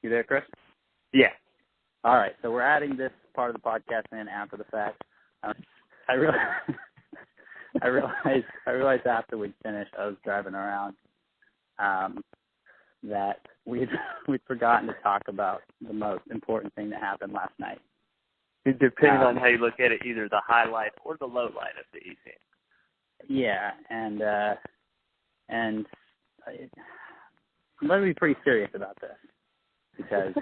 You there, Chris? Yeah. All right, so we're adding this part of the podcast in after the fact. I realized after we'd finished, I was driving around, that we'd forgotten to talk about the most important thing that happened last night. Depending on how you look at it, either the highlight or the low light of the evening. Yeah, and I'm going to be pretty serious about this because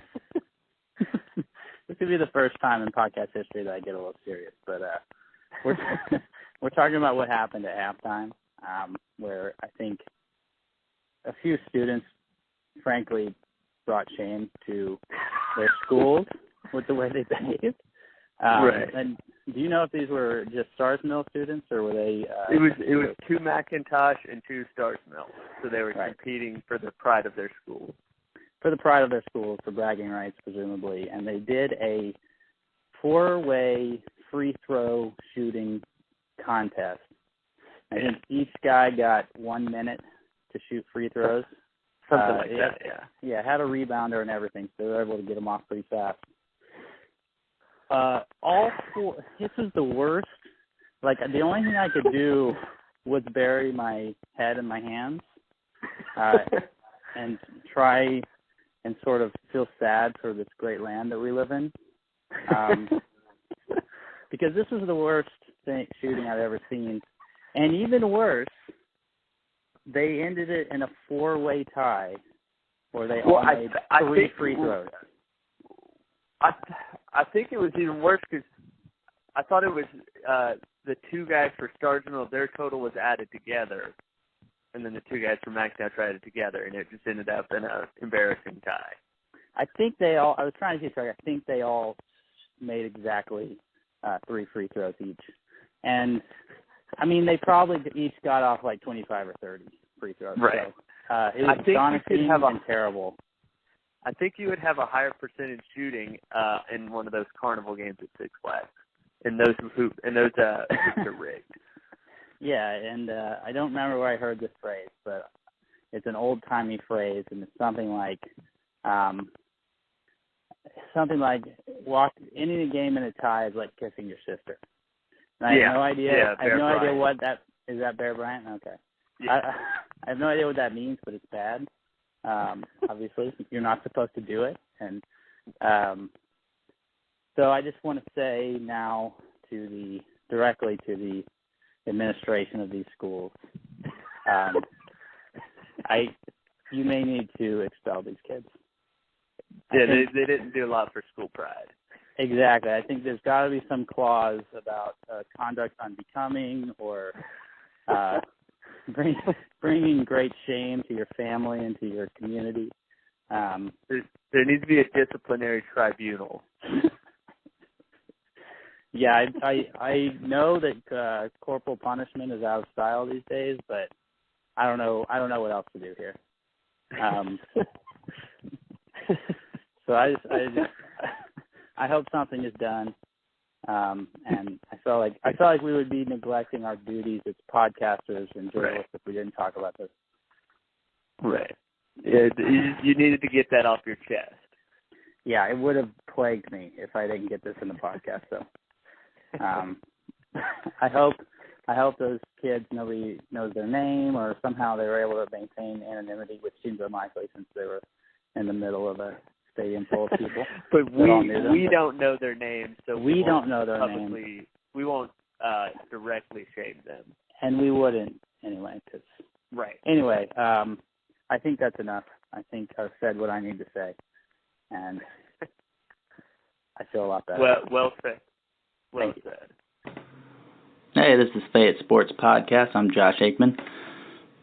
this could be the first time in podcast history that I get a little serious. But we're talking about what happened at halftime, where I think a few students, frankly, brought shame to their schools with the way they behaved. Right. And do you know if these were just Stars Mill students or were they? It was 2 McIntosh and 2 Stars Mill, so they were competing for the pride of their school. For the pride of their schools, for bragging rights, presumably, and they did a 4-way free throw shooting contest. I think each guy got 1 minute to shoot free throws. Something like that, yeah. Yeah, had a rebounder and everything, so they were able to get them off pretty fast. All 4, this was the worst. Like, the only thing I could do was bury my head in my hands and try and sort of feel sad for this great land that we live in. Because this was the worst shooting I've ever seen. And even worse, they ended it in a 4-way tie where they all made 3 free throws. I think it was even worse because I thought it was the 2 guys for Stars Mill, their total was added together, and then the 2 guys from McIntosh added together, and it just ended up in an embarrassing tie. I think I was trying to keep track. I think they all made exactly 3 free throws each. And, I mean, they probably each got off like 25 or 30 free throws. Right. So, it was astonishing and terrible. I think you would have a higher percentage shooting in one of those carnival games at Six Flags. And those hoops are rigged. Yeah, and I don't remember where I heard this phrase, but it's an old-timey phrase, and it's something like ending a game in a tie is like kissing your sister. And I have no idea. Yeah, I have no idea what that is. That Bear Bryant? Okay. Yeah. I have no idea what that means, but it's bad. Obviously, you're not supposed to do it, and so I just want to say now directly to the administration of these schools, you may need to expel these kids. Yeah, they didn't do a lot for school pride. Exactly. I think there's got to be some clause about conduct unbecoming or bringing great shame to your family and to your community. There needs to be a disciplinary tribunal. Yeah, I know that corporal punishment is out of style these days, but I don't know what else to do here. So I hope something is done. And I felt like we would be neglecting our duties as podcasters and journalists if we didn't talk about this. Right. Yeah, you needed to get that off your chest. Yeah, it would have plagued me if I didn't get this in the podcast. So, I hope those kids, nobody knows their name, or somehow they were able to maintain anonymity, which seems unlikely since they were in the middle of a stadium full of people. But we don't know their names, so we don't know their names. We won't directly shame them, and we wouldn't anyway. Anyway, I think that's enough. I think I've said what I need to say, and I feel a lot better. Well said. Well said. Hey, this is Fayette Sports Podcast. I'm Josh Aikman.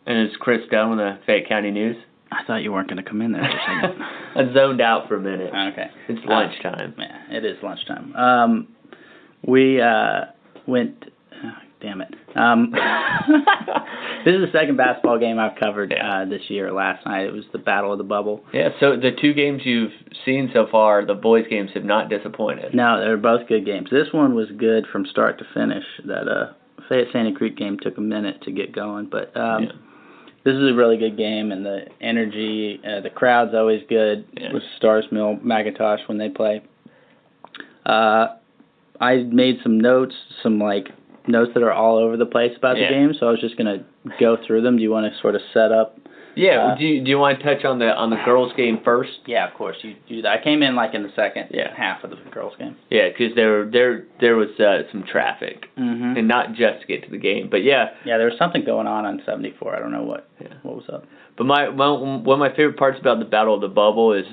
And it's Chris Dunn with the Fayette County News. I thought you weren't going to come in there for a second. I zoned out for a minute. Okay. It's lunchtime. Yeah, it is lunchtime. We went... damn it. This is the second basketball game I've covered this year. Last night it was the Battle of the Bubble. Yeah, so the 2 games you've seen so far, the boys' games have not disappointed. No, they were both good games. This one was good from start to finish. That Fayette Sandy Creek game took a minute to get going, but this is a really good game, and the energy, the crowd's always good with Stars Mill, McIntosh when they play. I made some notes, notes that are all over the place about the game, so I was just going to go through them. Do you want to sort of set up? Yeah, do you want to touch on the girls' game first? Yeah, of course. You do that. I came in in the second half of the girls' game. Yeah, because there was some traffic, and not just to get to the game, but yeah. Yeah, there was something going on 74. I don't know what was up. But one of my favorite parts about the Battle of the Bubble is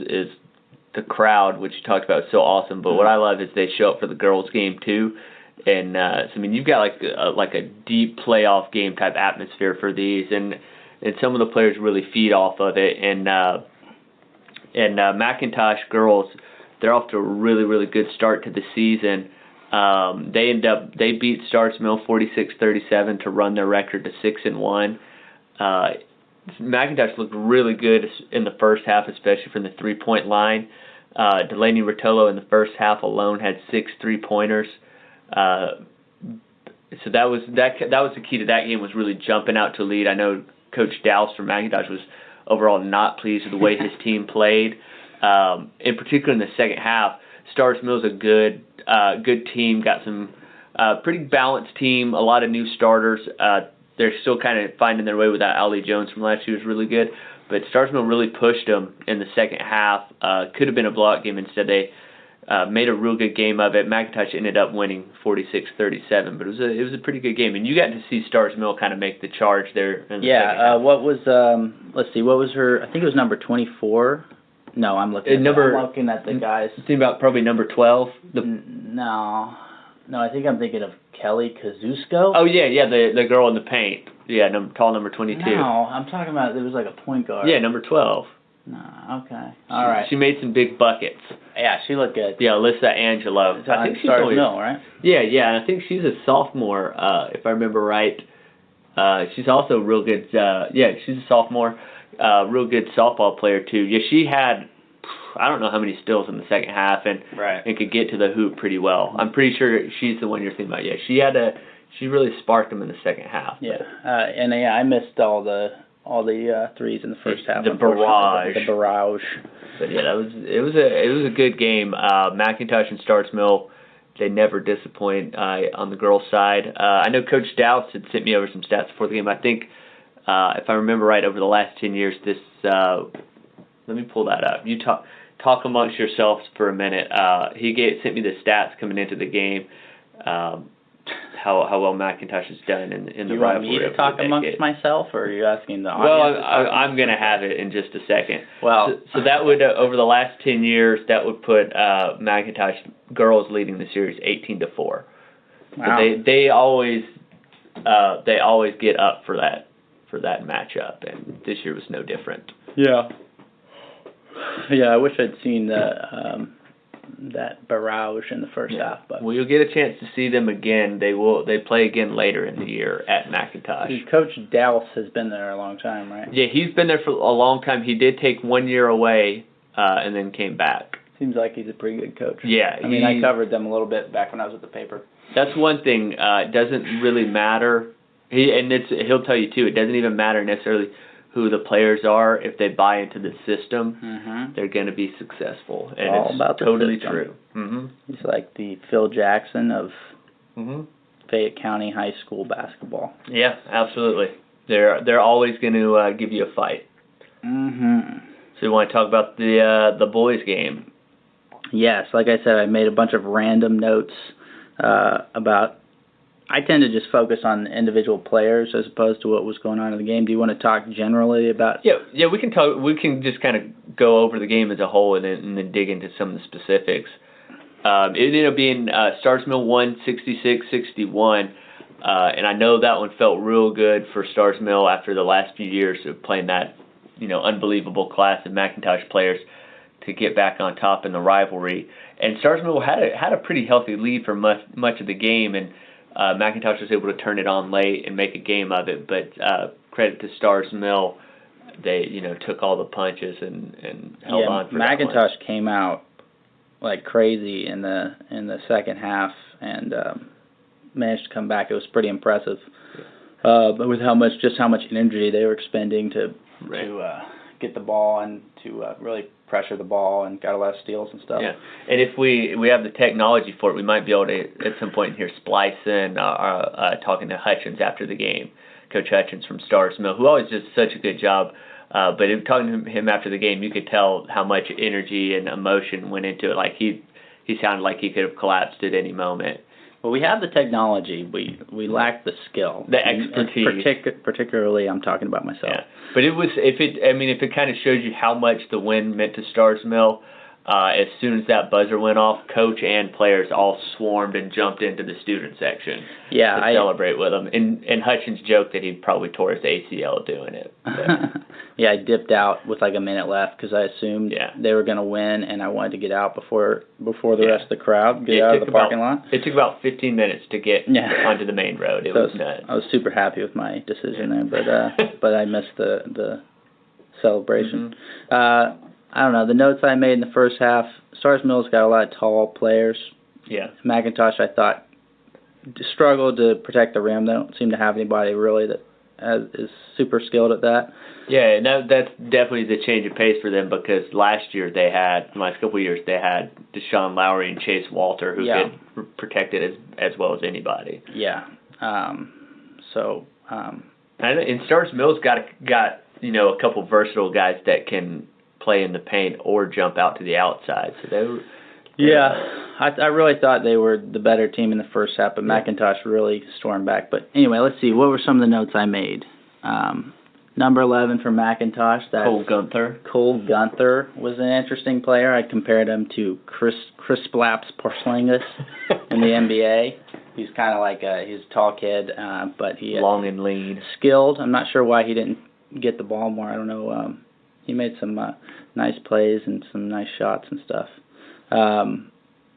the crowd, which you talked about, is so awesome. But what I love is they show up for the girls' game too. And so, I mean, you've got like a deep playoff game type atmosphere for these, and some of the players really feed off of it. And McIntosh girls, they're off to a really, really good start to the season. They beat Stars Mill 46-37 to run their record to 6-1. McIntosh looked really good in the first half, especially from the 3-point line. Delaney Rotolo in the first half alone had 6 3-pointers. So that was the key to that game, was really jumping out to lead. I know Coach Dowse from McIntosh was overall not pleased with the way his team played. In particular in the second half, Stars Mill's a good team, got some pretty balanced team, a lot of new starters. They're still kind of finding their way without Ali Jones from last year, who was really good. But Stars Mill really pushed them in the second half. Could have been a blowout game. Instead, they made a real good game of it. McIntosh ended up winning 46-37, but it was a pretty good game. And you got to see Stars Mill kind of make the charge there in the second half. What was let's see, what was her? I think it was number 24. No, I'm looking at the guys. Think about probably number 12. No, I think I'm thinking of Kelly Kazusko. Oh yeah, the girl in the paint. Yeah, tall number 22. No, I'm talking about, there was like a point guard. Yeah, number 12. No, okay. All right. She made some big buckets. Yeah, she looked good. Yeah, Alyssa Angelo. I think she's Stars Mill, right? Yeah, and I think she's a sophomore, if I remember right. She's also real good. She's a sophomore, real good softball player too. Yeah, she had, I don't know how many steals in the second half, and could get to the hoop pretty well. I'm pretty sure she's the one you're thinking about. Yeah, she really sparked them in the second half. Yeah, I missed all the threes in the first half. The barrage. But yeah, it was a good game. McIntosh and Stars Mill, they never disappoint on the girls' side. I know Coach Dowse had sent me over some stats before the game. I think, if I remember right, over the last 10 years, this. Let me pull that up. You talk amongst yourselves for a minute. He sent me the stats coming into the game. How well McIntosh has done in the rivalry. Do you want me to talk amongst myself, or are you asking the Well, audience? I'm going to have it in just a second. Well, so that would over the last 10 years, that would put McIntosh girls leading the series 18-4. Wow. So they always get up for that matchup, and this year was no different. Yeah. Yeah, I wish I'd seen that barrage in the first half. But well, you'll get a chance to see them again. They play again later in the year at McIntosh. Coach Dowse has been there a long time, right? Yeah, he's been there for a long time. He did take 1 year away and then came back. Seems like he's a pretty good coach. Yeah. I mean, I covered them a little bit back when I was at the paper. That's one thing. It doesn't really matter. He'll tell you, too, it doesn't even matter necessarily who the players are. If they buy into the system, they're going to be successful. And all it's about the totally system. true. He's like the Phil Jackson of Fayette County High School basketball. Yeah, absolutely. They're always going to give you a fight. So you want to talk about the boys' game? Yes, like I said, I made a bunch of random notes about. I tend to just focus on individual players as opposed to what was going on in the game. Do you want to talk generally about? Yeah, we can talk. We can just kind of go over the game as a whole and then dig into some of the specifics. It ended up being Stars Mill won 66-61, and I know that one felt real good for Stars Mill after the last few years of playing that unbelievable class of McIntosh players to get back on top in the rivalry. And Stars Mill had a pretty healthy lead for much of the game, and McIntosh was able to turn it on late and make a game of it. But credit to Stars Mill, they took all the punches and held on for that one. McIntosh came out like crazy in the second half and managed to come back. It was pretty impressive. but with how much energy they were expending to get the ball and to really pressure the ball, and got a lot of steals and stuff. Yeah, and if we have the technology for it, we might be able to at some point here splice in talking to Hutchins after the game, Coach Hutchins from Stars Mill, who always does such a good job. But talking to him after the game, you could tell how much energy and emotion went into it. Like he sounded like he could have collapsed at any moment. Well, we have the technology. We lack the skill, the expertise. Particularly, I'm talking about myself. Yeah, but if it kind of shows you how much the win meant to Stars Mill. As soon as that buzzer went off, coach and players all swarmed and jumped into the student section to celebrate with them. And Hutchins joked that he probably tore his ACL doing it. Yeah, I dipped out with like a minute left because I assumed they were going to win, and I wanted to get out before the rest of the crowd, get out of the parking lot. It took about 15 minutes to get onto the main road. It was nuts. I was super happy with my decision there, but I missed the celebration. Mm-hmm. I don't know, the notes I made in the first half, Stars Mill's got a lot of tall players. Yeah. McIntosh, I thought, struggled to protect the rim. They don't seem to have anybody really that is super skilled at that. Yeah, and that's definitely the change of pace for them, because last couple of years, they had Deshaun Lowry and Chase Walter, who could protect it as well as anybody. Yeah. And Stars Mill's got a couple versatile guys that can play in the paint or jump out to the outside. So they were. I really thought they were the better team in the first half, but McIntosh really stormed back. But anyway, let's see. What were some of the notes I made? Number 11 for McIntosh. Cole Gunther. Cole Gunther was an interesting player. I compared him to Chris Blaps Porzingis in the NBA. He's kind of like he's a tall kid, but he long and lean, skilled. I'm not sure why he didn't get the ball more. I don't know. He made some nice plays and some nice shots and stuff.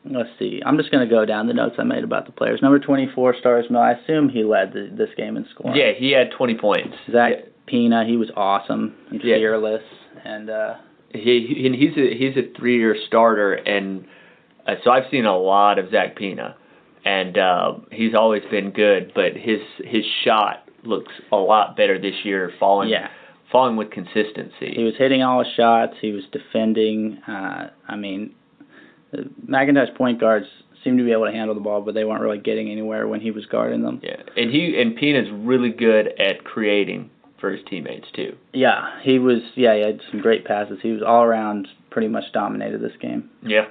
Let's see. I'm just going to go down the notes I made about the players. Number 24, Stars Mill. I assume he led this game in scoring. Yeah, he had 20 points. Zach Pina, he was awesome and fearless. And he's a 3-year starter, and so I've seen a lot of Zach Pina, and he's always been good, but his shot looks a lot better this year, falling with consistency. He was hitting all his shots. He was defending. McIntosh point guards seemed to be able to handle the ball, but they weren't really getting anywhere when he was guarding them. Yeah, and Pina's really good at creating for his teammates too. Yeah, he was. Yeah, he had some great passes. He was all around, pretty much dominated this game. Yeah.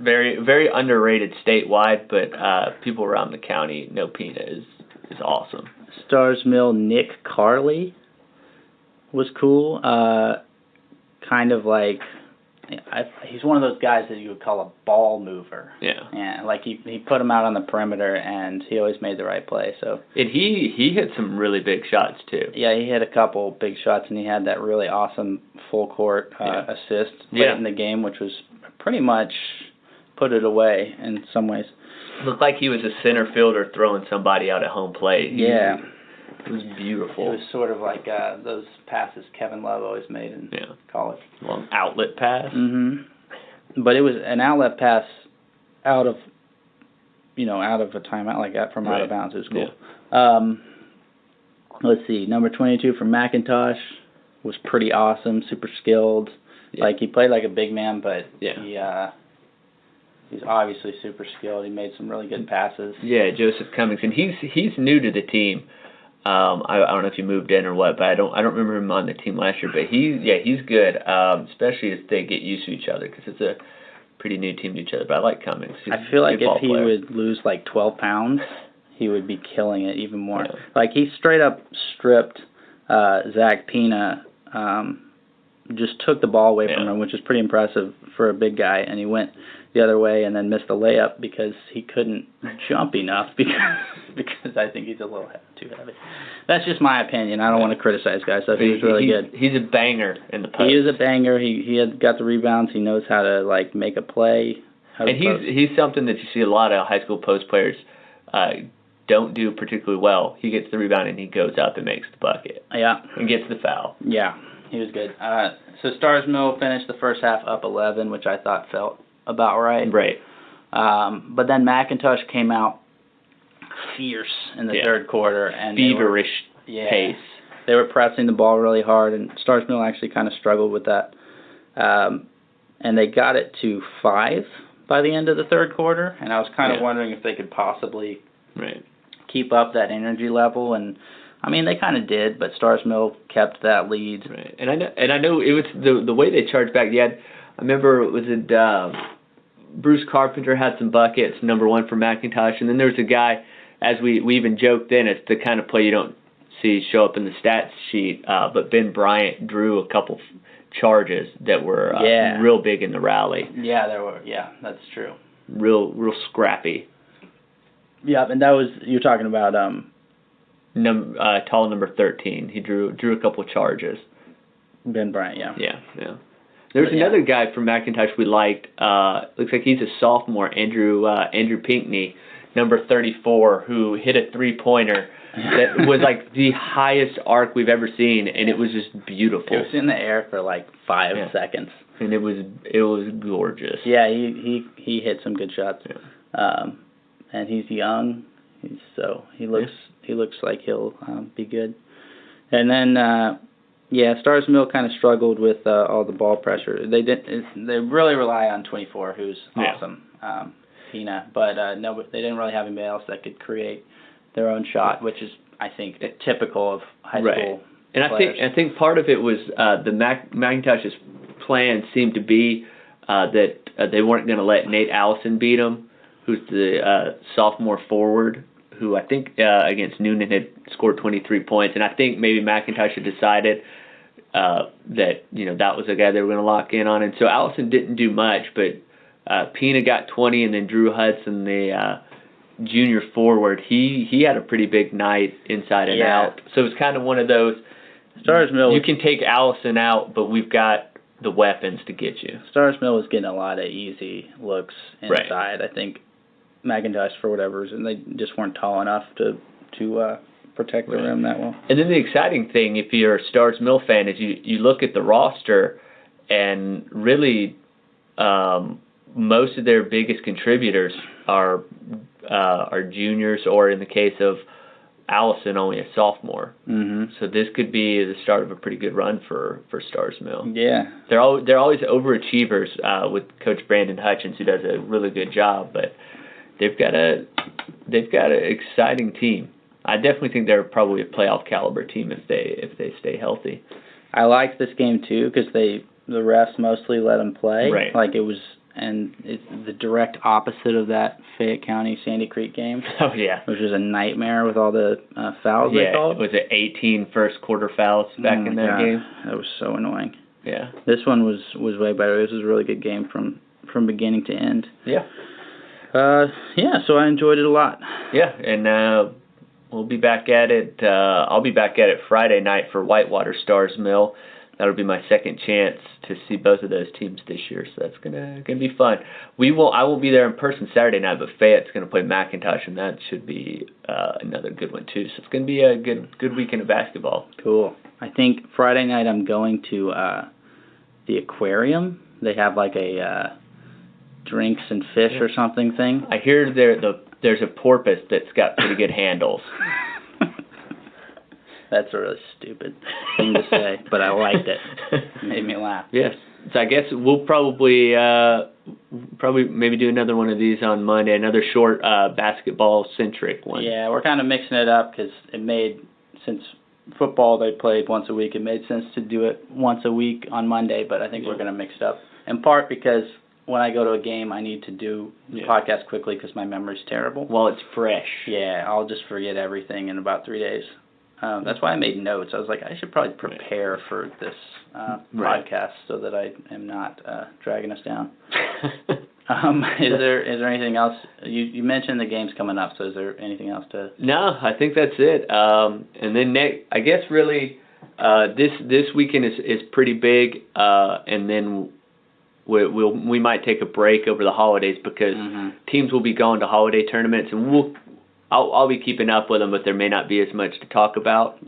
Very, very underrated statewide, but people around the county know Pina is awesome. Stars Mill Nick Carley was cool. Kind of like he's one of those guys that you would call a ball mover. Yeah. Yeah, like he put him out on the perimeter, and he always made the right play. So. And he hit some really big shots too. Yeah, he hit a couple big shots, and he had that really awesome full court assist late in the game, which was pretty much put it away in some ways. Looked like he was a center fielder throwing somebody out at home plate. It was beautiful. It was sort of like those passes Kevin Love always made in college. Long outlet pass. Mm-hmm. But it was an outlet pass out of a timeout like that from out of bounds. It was cool. Yeah. Let's see. Number 22 for McIntosh was pretty awesome. Super skilled. Yeah. Like he played like a big man, but he's obviously super skilled. He made some really good passes. Yeah, Joseph Cummings, and he's new to the team. I don't know if he moved in or what, but I don't remember him on the team last year. But he's good, especially as they get used to each other, because it's a pretty new team to each other. But I like Cummings. I feel like if he would lose like 12 pounds, he would be killing it even more. Yeah. Like he straight up stripped Zach Pina, just took the ball away from him, which is pretty impressive for a big guy, and he went the other way and then missed the layup because he couldn't jump enough because I think he's a little too heavy. That's just my opinion. I don't want to criticize guys. So he was really good. He's a banger in the post. He is a banger. He had got the rebounds. He knows how to like make a play. And he's something that you see a lot of high school post players don't do particularly well. He gets the rebound and he goes up and makes the bucket. Yeah. And gets the foul. Yeah, he was good. So Stars Mill finished the first half up 11, which I thought felt about right. Right. But then McIntosh came out fierce in the third quarter. And feverish pace. They were pressing the ball really hard, and Stars Mill actually kind of struggled with that. And they got it to 5 by the end of the third quarter, and I was kind of wondering if they could possibly keep up that energy level. And I mean, they kind of did, but Stars Mill kept that lead. Right. And I know it was the way they charged back. I remember Bruce Carpenter had some buckets, number 1 for McIntosh, and then there was a guy, as we even joked then, it's the kind of play you don't see show up in the stats sheet, but Ben Bryant drew a couple charges that were real big in the rally. Yeah, there were. Yeah, that's true. Real scrappy. Yeah, and that was, you're talking about tall number 13. He drew a couple charges. Ben Bryant, Yeah. There's another guy from McIntosh we liked. Looks like he's a sophomore, Andrew Pinkney, number 34, who hit a 3-pointer that was like the highest arc we've ever seen, and it was just beautiful. It was in the air for like 5 seconds, and it was gorgeous. Yeah, he hit some good shots. And he's young, he looks like he'll be good. And then Stars Mill kind of struggled with all the ball pressure. They really rely on 24, who's awesome, Pina, but they didn't really have anybody else that could create their own shot, which is, I think, typical of high school and players. I think part of it was the McIntosh's plan seemed to be that they weren't going to let Nate Allison beat him, who's the sophomore forward, who I think against Noonan had scored 23 points, and I think maybe McIntosh had decided that that was the guy they were going to lock in on, and so Allison didn't do much, but Pina got 20, and then Drew Hudson, the junior forward, he had a pretty big night inside and out. So it's kind of one of those, Stars Mill, you can take Allison out, but we've got the weapons to get you. Stars Mill was getting a lot of easy looks inside. I think McIntosh, for whatever reason, they just weren't tall enough to protect the rim that well. And then the exciting thing, if you're a Stars Mill fan, is you look at the roster, and really most of their biggest contributors are juniors, or in the case of Allison, only a sophomore. Mm-hmm. So this could be the start of a pretty good run for Stars Mill. Yeah, they're always overachievers with Coach Brandon Hutchins, who does a really good job, but they've got an exciting team. I definitely think they're probably a playoff caliber team if they stay healthy. I liked this game too because the refs mostly let them play. Right. Like it was. And it's the direct opposite of that Fayette County Sandy Creek game. Oh, yeah. Which was a nightmare with all the fouls they called. Yeah, was it 18 first quarter fouls back in that game? That was so annoying. Yeah. This one was way better. This was a really good game from beginning to end. Yeah. So I enjoyed it a lot. Yeah, and we'll be back at it. I'll be back at it Friday night for Whitewater Stars Mill. That'll be my second chance to see both of those teams this year, so that's gonna be fun. I won't be there in person Saturday night, but Fayette's gonna play McIntosh, and that should be another good one too. So it's gonna be a good weekend of basketball. Cool. I think Friday night I'm going to the aquarium. They have like a drinks and fish or something thing. I hear there's a porpoise that's got pretty good handles. That's a really stupid thing to say, but I liked it. It made me laugh. Yes. So I guess we'll probably maybe do another one of these on Monday, another short basketball-centric one. Yeah, we're kind of mixing it up because since football they played once a week, it made sense to do it once a week on Monday, but I think we're going to mix it up. In part because when I go to a game, I need to do the podcast quickly because my memory's terrible. Well, it's fresh. Yeah, I'll just forget everything in about 3 days. That's why I made notes. I was like, I should probably prepare for this podcast so that I am not dragging us down. Is there anything else? You mentioned the game's coming up, so is there anything else to? No, I think that's it. And then I guess really this weekend is pretty big, and then we might take a break over the holidays because teams will be going to holiday tournaments, and I'll be keeping up with them, but there may not be as much to talk about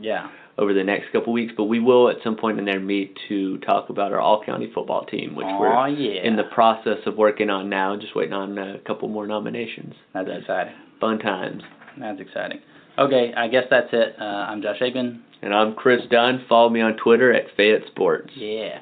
over the next couple weeks. But we will at some point in there meet to talk about our all-county football team, which we're in the process of working on now, just waiting on a couple more nominations. That's exciting. Fun times. That's exciting. Okay, I guess that's it. I'm Josh Aikman. And I'm Chris Dunn. Follow me on Twitter at Fayette Sports. Yeah.